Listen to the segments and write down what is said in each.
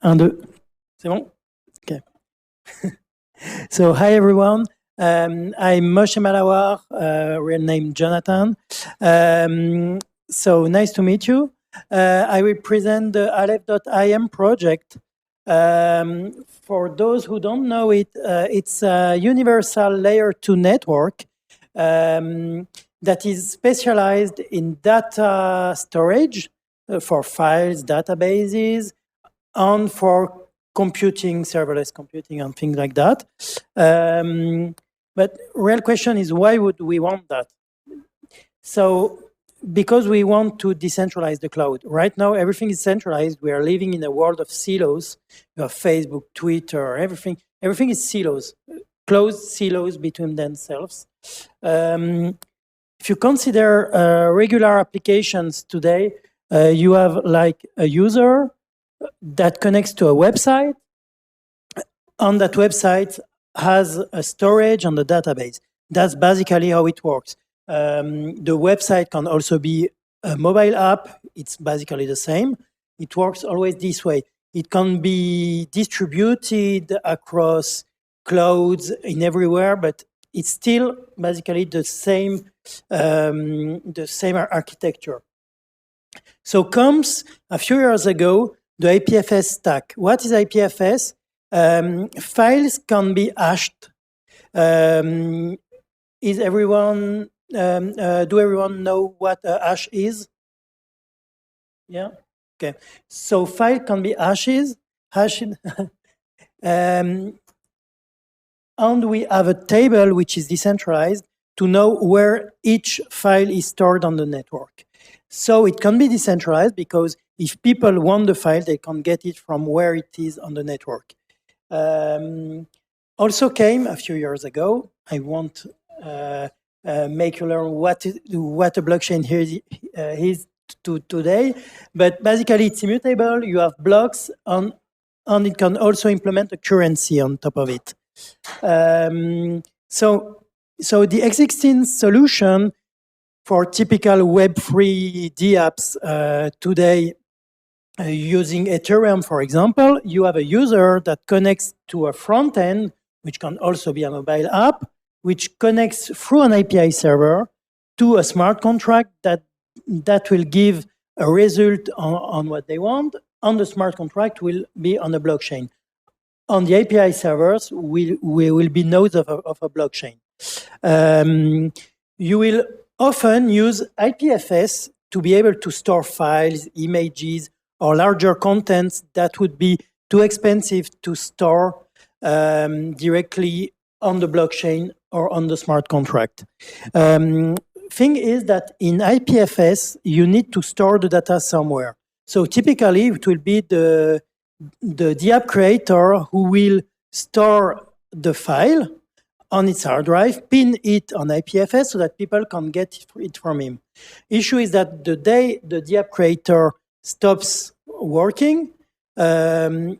Un, deux. C'est bon? Okay. So, hi everyone. I'm Moshe Malawach, real name Jonathan. So, nice to meet you. I will present the Aleph.IM project. For those who don't know it, it's a universal layer 2 network that is specialized in data storage for files, databases, and for computing, serverless computing, and things like that. But real question is, why would we want that? So, because we want to decentralize the cloud. Right now, everything is centralized. We are living in a world of silos. You have Facebook, Twitter, everything. Everything is silos, closed silos between themselves. If you consider regular applications today, you have like a user that connects to a website. On that website has a storage on the database. That's basically how it works. The website can also be a mobile app. It's basically the same. It works always this way. It can be distributed across clouds in everywhere, but it's still basically the same architecture. So comes a few years ago the IPFS stack. What is IPFS? Files can be hashed. Is everyone? Do everyone know what a hash is? Yeah. Okay. So file can be hashed, and we have a table which is decentralized to know where each file is stored on the network. So it can be decentralized because if people want the file, they can get it from where it is on the network. Also came a few years ago. I won't make you learn what a blockchain here is today, but basically it's immutable. You have blocks and it can also implement a currency on top of it. So the existing solution for typical Web3 dApps today, using Ethereum, for example, you have a user that connects to a front end, which can also be a mobile app, which connects through an API server to a smart contract that will give a result on what they want, and the smart contract will be on a blockchain. On the API servers, we will be nodes of a blockchain. You will often use IPFS to be able to store files, images, or larger contents that would be too expensive to store directly on the blockchain or on the smart contract. Thing is that in IPFS, you need to store the data somewhere. So typically, it will be the app creator who will store the file on its hard drive, pin it on IPFS so that people can get it from him. Issue is that the day the app creator stops working, or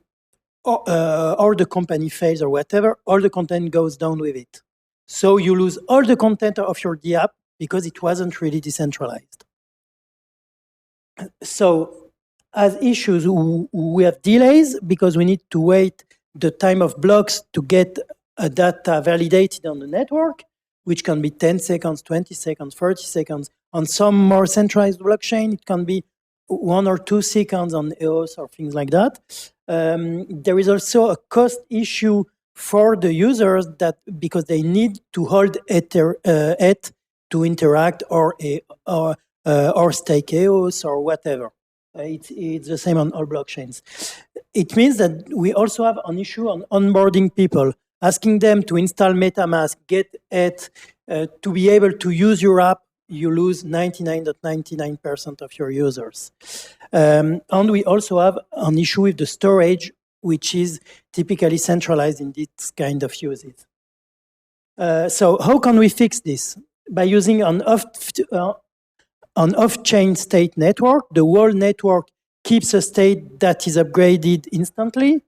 the company fails or whatever, all the content goes down with it. So you lose all the content of your app because it wasn't really decentralized. So as issues, we have delays because we need to wait the time of blocks to get data validated on the network, which can be 10 seconds, 20 seconds, 30 seconds. On some more centralized blockchain, it can be 1 or 2 seconds on EOS or things like that. There is also a cost issue for the users that because they need to hold ETH to interact or stake EOS or whatever. It's the same on all blockchains. It means that we also have an issue on onboarding people, asking them to install MetaMask, get ETH to be able to use your app. You lose 99.99% of your users. And we also have an issue with the storage, which is typically centralized in this kind of uses. So how can we fix this? By using an off-chain state network. The whole network keeps a state that is upgraded instantly.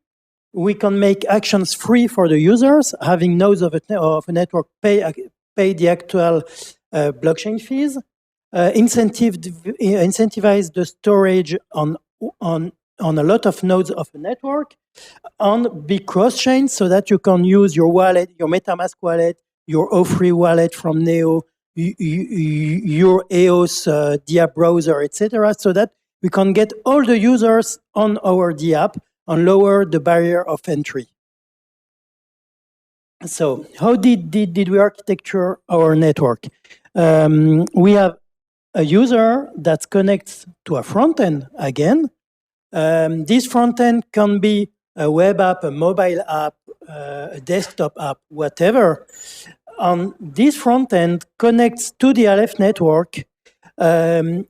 We can make actions free for the users, having nodes of a network pay the actual blockchain fees, incentivize the storage on on a lot of nodes of a network on big cross chains, so that you can use your wallet, your MetaMask wallet, your O3 wallet from Neo, your EOS DApp browser, etc., so that we can get all the users on our DApp and lower the barrier of entry. So how did we architecture our network? We have a user that connects to a front end again. This front end can be a web app, a mobile app, a desktop app, whatever. This front end connects to the Aleph network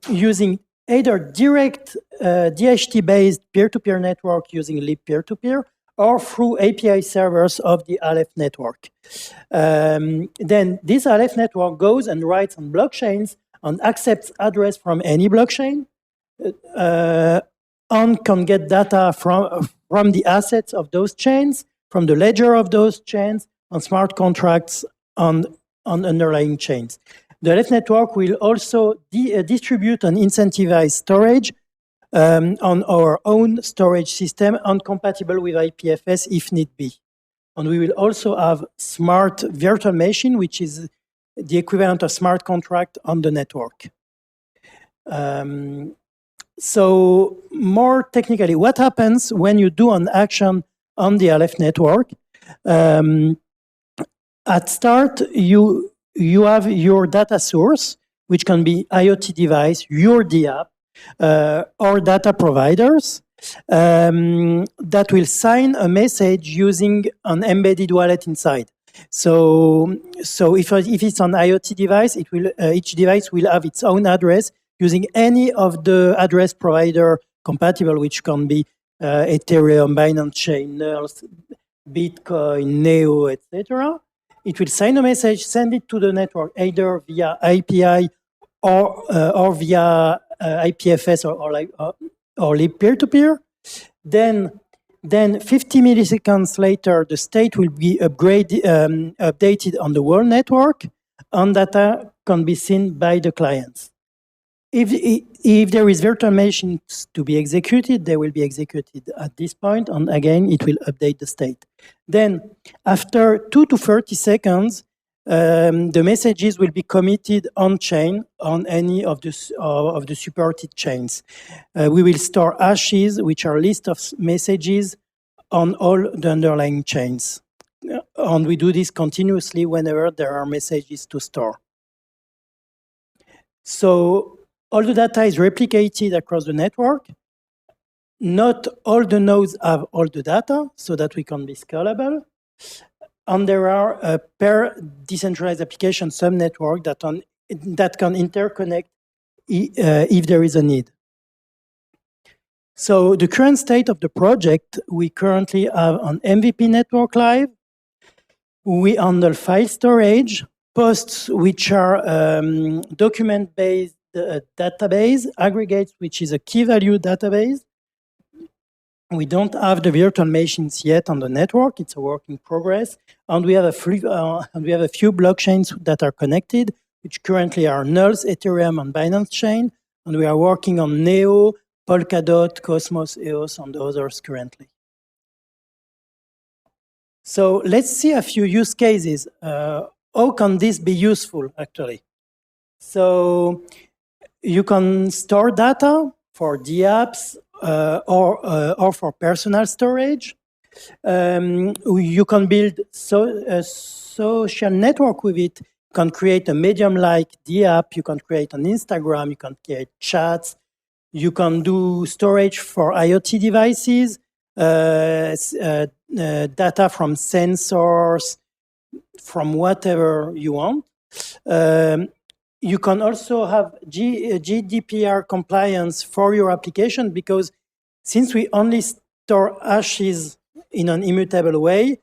using either direct DHT-based peer-to-peer network using lib peer-to-peer, or through API servers of the Aleph network. Then this Aleph network goes and writes on blockchains and accepts address from any blockchain, and can get data from the assets of those chains, from the ledger of those chains, on smart contracts on underlying chains. The Aleph network will also distribute and incentivize storage on our own storage system and compatible with IPFS if need be. And we will also have smart virtual machine, which is the equivalent of smart contract on the network. So more technically, what happens when you do an action on the Aleph network? At start, you have your data source, which can be IoT device, your DApp, or data providers that will sign a message using an embedded wallet inside. So if it's an IoT device, it will each device will have its own address using any of the address provider compatible, which can be Ethereum, Binance Chain, NERS, Bitcoin, Neo, etc. It will sign a message, send it to the network either via API or via IPFS or lib peer-to-peer. Then 50 milliseconds later, the state will be updated on the whole network, and data can be seen by the clients. If there is virtual machines to be executed, they will be executed at this point, and again, it will update the state. Then, after 2 to 30 seconds, the messages will be committed on-chain on any of the supported chains. We will store hashes, which are list of messages on all the underlying chains. And we do this continuously whenever there are messages to store. So all the data is replicated across the network. Not all the nodes have all the data, so that we can be scalable. And there are per decentralized application subnetwork that can interconnect if there is a need. So the current state of the project, we currently have an MVP network live. We handle file storage, posts, which are document-based database, aggregates, which is a key value database. We don't have the virtual machines yet on the network. It's a work in progress. And we have a few blockchains that are connected, which currently are NERS, Ethereum, and Binance Chain. And we are working on Neo, Polkadot, Cosmos, EOS, and others currently. So let's see a few use cases. How can this be useful, actually? So you can store data for DApps or for personal storage. You can build a social network with it. You can create a Medium-like DApp. You can create an Instagram. You can create chats. You can do storage for IoT devices, data from sensors, from whatever you want. You can also have GDPR compliance for your application, because since we only store hashes in an immutable way,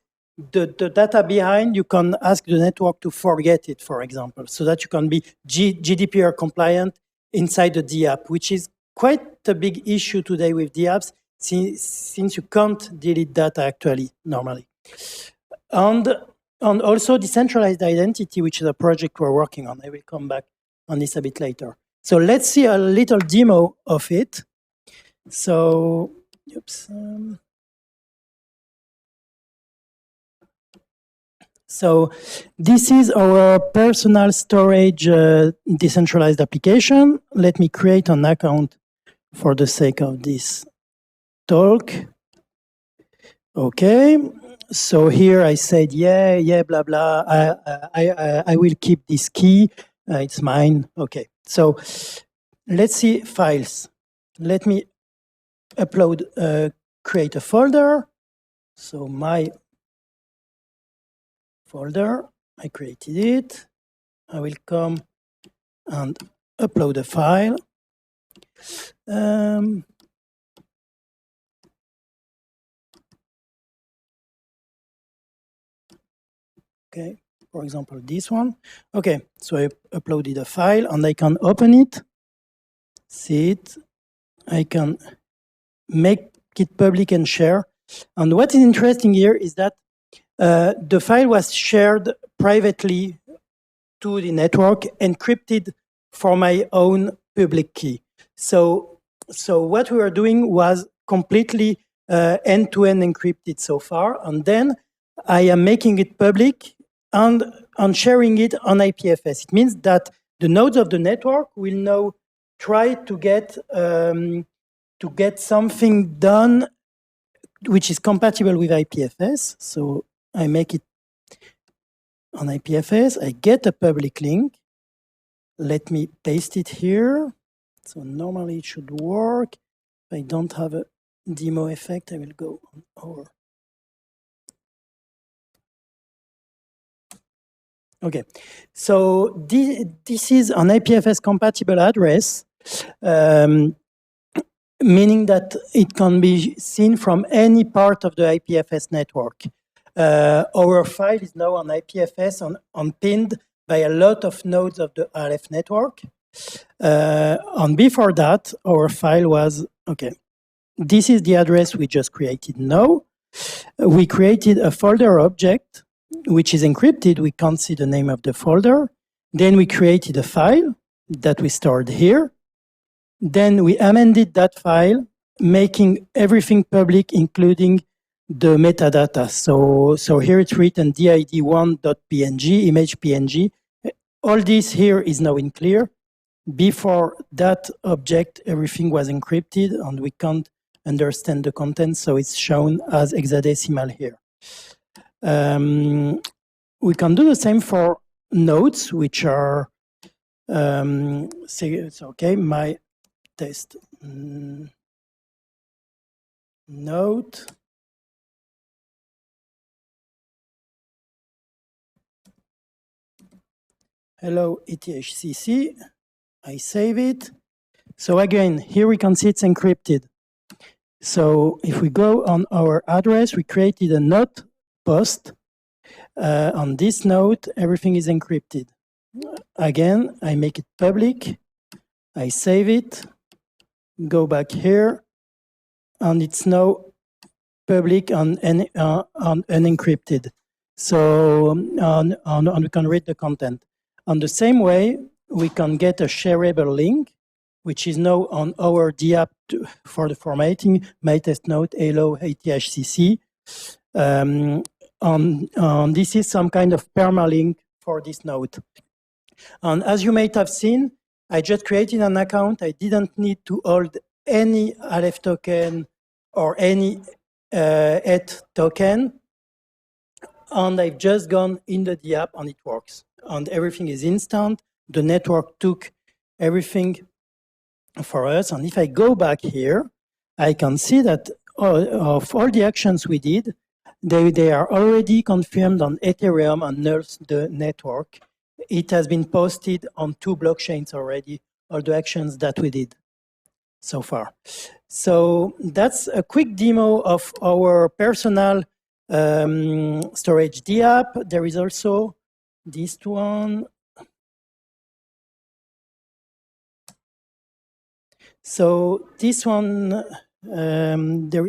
the data behind, you can ask the network to forget it, for example, so that you can be GDPR compliant inside the DApp, which is quite a big issue today with DApps, since you can't delete data actually normally. And also decentralized identity, which is a project we're working on. I will come back on this a bit later. So let's see a little demo of it. So oops. So this is our personal storage decentralized application. Let me create an account for the sake of this talk. Okay, so here I said, yeah, blah, blah. I will keep this key. It's mine. Okay, so let's see files. Let me upload, create a folder. So my folder, I created it. I will come and upload a file. Okay, for example, this one. Okay, so I uploaded a file and I can open it, see it. I can make it public and share. And what is interesting here is that the file was shared privately to the network, encrypted for my own public key. So what we were doing was completely end-to-end encrypted so far, and then I am making it public and sharing it on IPFS. It means that the nodes of the network will now try to get something done which is compatible with IPFS. So I make it on IPFS. I get a public link. Let me paste it here. So normally it should work. If I don't have a demo effect, I will go on over. Okay, so this is an IPFS compatible address, meaning that it can be seen from any part of the IPFS network. Our file is now on IPFS and pinned by a lot of nodes of the Aleph network. And before that, our file was, okay, this is the address we just created now. We created a folder object, which is encrypted. We can't see the name of the folder. Then we created a file that we stored here. Then we amended that file, making everything public, including the metadata. So here it's written did1.png, image PNG. All this here is now in clear. Before that object, everything was encrypted and we can't understand the content, so it's shown as hexadecimal here. We can do the same for nodes, which are, say, it's okay, my test node. Hello, EthCC. I save it. So again, here we can see it's encrypted. So if we go on our address, we created a node post. On this node, everything is encrypted. Again, I make it public. I save it, go back here, and it's now public and unencrypted. So and we can read the content. On the same way, we can get a shareable link, which is now on our DApp for the formatting, my test node, hello, EthCC. This is some kind of permalink for this node. And as you might have seen, I just created an account. I didn't need to hold any Aleph token or any ETH token. And I've just gone in the DApp and it works. And everything is instant. The network took everything for us. And if I go back here, I can see that of all the actions we did, they are already confirmed on Ethereum and the network. It has been posted on 2 blockchains already, all the actions that we did so far. So that's a quick demo of our personal storage DApp. There is also this one. So this one, there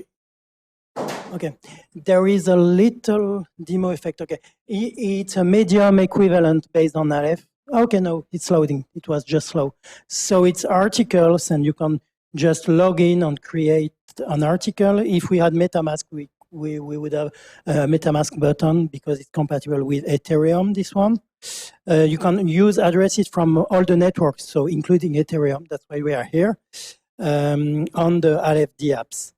is a little demo effect. Okay, it's a medium equivalent based on Aleph. Okay, no, it's loading. It was just slow. So it's articles, and you can just log in and create just an article. If we had MetaMask, we would have a MetaMask button because it's compatible with Ethereum, this one. You can use addresses from all the networks, so including Ethereum. That's why we are here on the Aleph.D apps.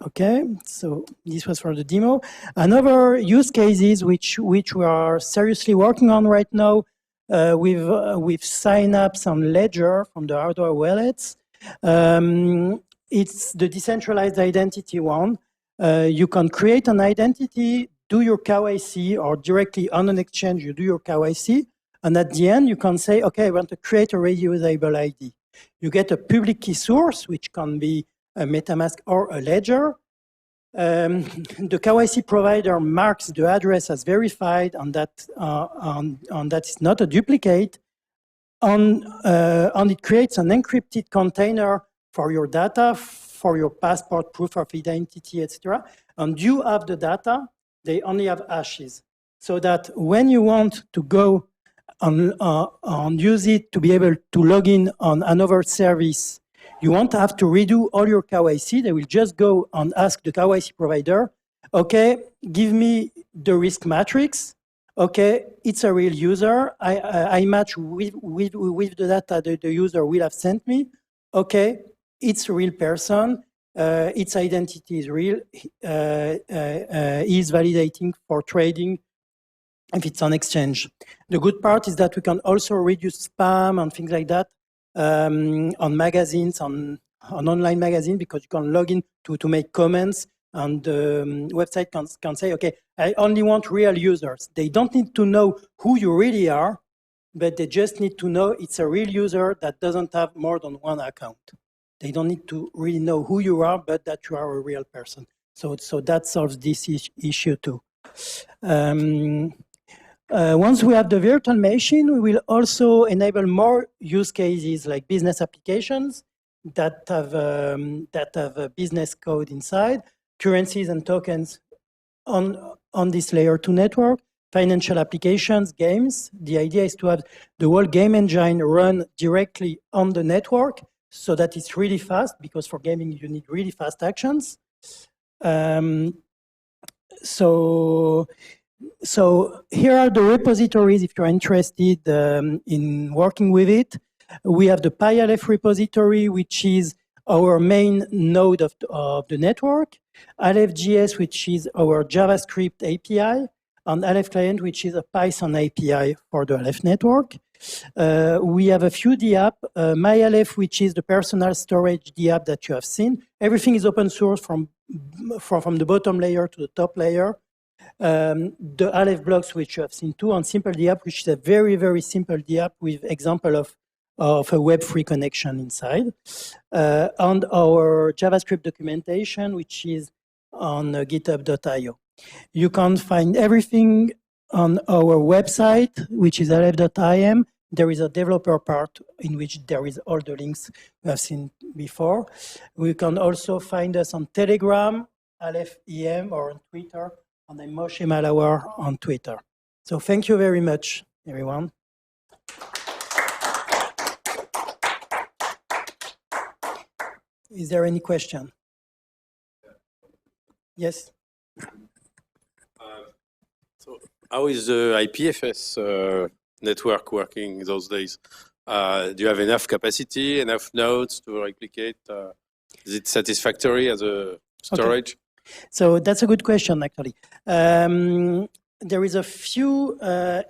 Okay, so this was for the demo. Another use cases which we are seriously working on right now with signups on Ledger from the hardware wallets. It's the decentralized identity one. You can create an identity, do your KYC, or directly on an exchange, you do your KYC. And at the end, you can say, okay, I want to create a reusable ID. You get a public key source, which can be a MetaMask or a Ledger. The KYC provider marks the address as verified, and that is not a duplicate. And it creates an encrypted container for your data, for your passport, proof of identity, etc. And you have the data, they only have hashes. So that when you want to go and use it to be able to log in on another service, you won't have to redo all your KYC. They will just go and ask the KYC provider, okay, give me the risk matrix. Okay, it's a real user. I match with the data that the user will have sent me. Okay, it's a real person. Its identity is real. Is validating for trading if it's on exchange. The good part is that we can also reduce spam and things like that on magazines, on online magazines, because you can log in to make comments, and the website can say, okay, I only want real users. They don't need to know who you really are, but they just need to know it's a real user that doesn't have more than one account. They don't need to really know who you are, but that you are a real person. So that solves this issue too. Once we have the virtual machine, we will also enable more use cases like business applications that have a business code inside, currencies and tokens on this layer 2 network, financial applications, games. The idea is to have the whole game engine run directly on the network so that it's really fast, because for gaming you need really fast actions. So here are the repositories if you're interested in working with it. We have the PyAleph repository, which is our main node of the network, Aleph.js, which is our JavaScript API, and Aleph Client, which is a Python API for the Aleph network. We have a few DApp, MyAleph, which is the personal storage DApp that you have seen. Everything is open source from the bottom layer to the top layer. The Aleph blocks, which you have seen too, and Simple DApp, which is a very, very simple DApp with example of a web-free connection inside. And our JavaScript documentation, which is on github.io. You can find everything on our website, which is Aleph.IM. There is a developer part in which there is all the links we have seen before. We can also find us on Telegram, Aleph.IM, or on Twitter, and I'm Moshe Malawach on Twitter. So thank you very much, everyone. Is there any question? Yes? So how is the IPFS network working those days? Do you have enough capacity, enough nodes to replicate? Is it satisfactory as a storage? Okay. So that's a good question, actually. There is a few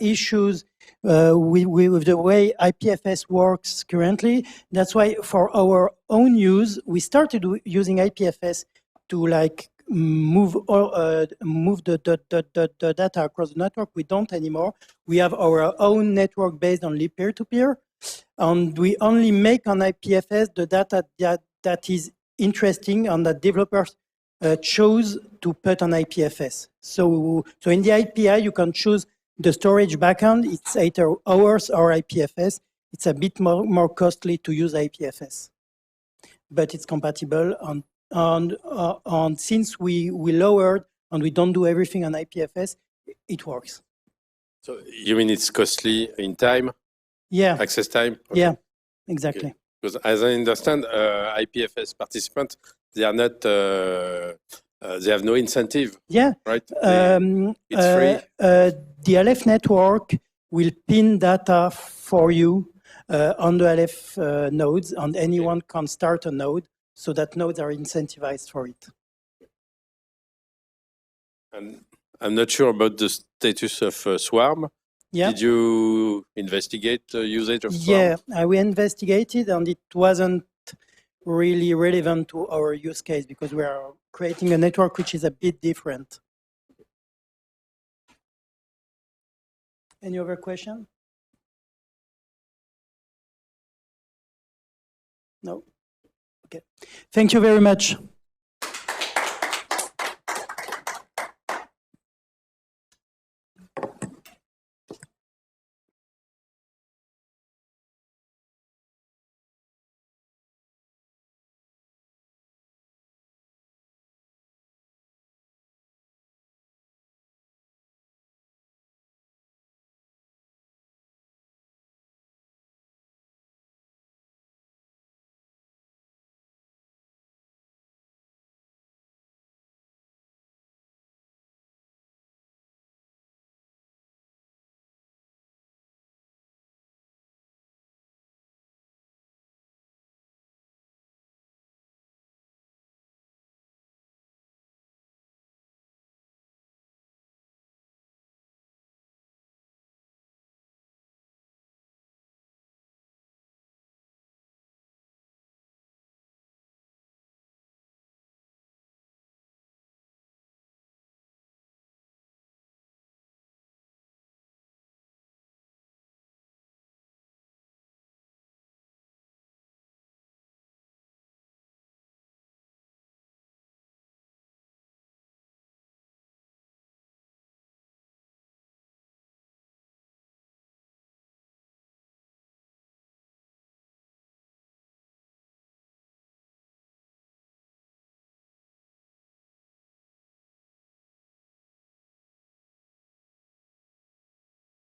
issues with the way IPFS works currently. That's why for our own use, we started using IPFS to move the data across the network. We don't anymore. We have our own network based on peer-to-peer, and we only make on IPFS the data that is interesting and that developers chose to put on IPFS. So in the API, you can choose the storage backend. It's either ours or IPFS. It's a bit more costly to use IPFS, but it's compatible. And since we lowered and we don't do everything on IPFS, it works. So you mean it's costly in time? Yeah. Access time? Okay. Yeah, exactly. Okay. Because as I understand, IPFS participants, they are not, they have no incentive, Yeah. right? It's free. The Aleph network will pin data for you on the Aleph nodes, and anyone can start a node, so that nodes are incentivized for it. And I'm not sure about the status of Swarm. Yeah. Did you investigate the usage of Swarm? Yeah, we investigated, and it wasn't really relevant to our use case because we are creating a network which is a bit different. Any other question? No? Okay. Thank you very much.